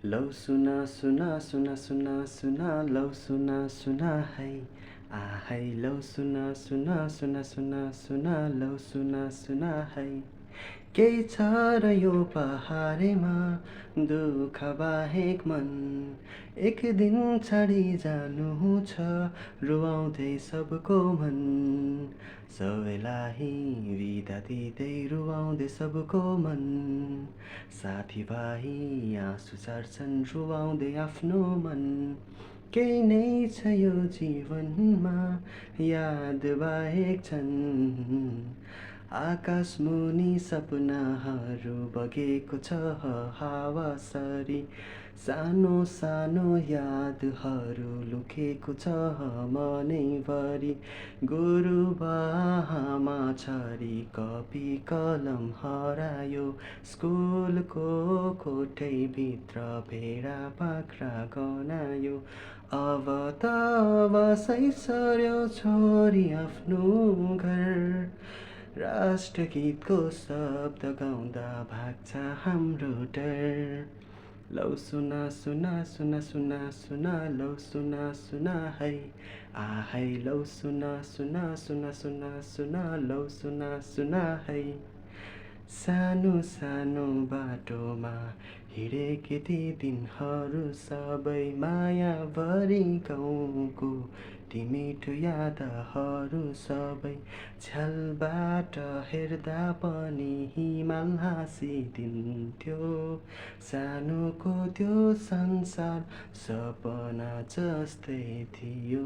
लौ सुना सुना सुना सुना सुना लौ सुना सुना है आहै लौ सुना सुना सुना सुना सुना लौ सुना सुना है केही छ र यो पहाडमा दुःख बाहेक मन एक दिन छाडी जानु छ रुवाउँदै सबको मन सबैलाई बिदा दिँदै रुवाउँदै सबको मन साथीभाइ आँसु छाड्छन् रुवाउँदै आफ्नो मन केही नै छ यो जीवनमा याद बाहेक छन् आकाश मुनि सपनाहरू बगेको छ हावासरी सानो सानो यादहरू लुकेको छ मनैभरि गुरुबाआमा छरी कपी कलम हरायो स्कुलको कोठैभित्र भेडा बाख्रा गनायो अब त बसै सर्यो छोरी आफ्नो घर राष्ट्रगीतको शब्द गाउँदा भाग्छ हाम्रो डर लौ सुना सुना सुना सुना सुना लौ सुना सुना है आहै लौ सुना सुना सुना सुना सुना लौ सुना सुना है सानो सानो बाटोमा हिँडेकी ती दिनहरू सबै मायाभरि गाउँको ती मिठो यादहरू सबै छलबाट हेर्दा पनि हिमाल हाँसिदिन्थ्यो सानोको त्यो संसार सपना जस्तै थियो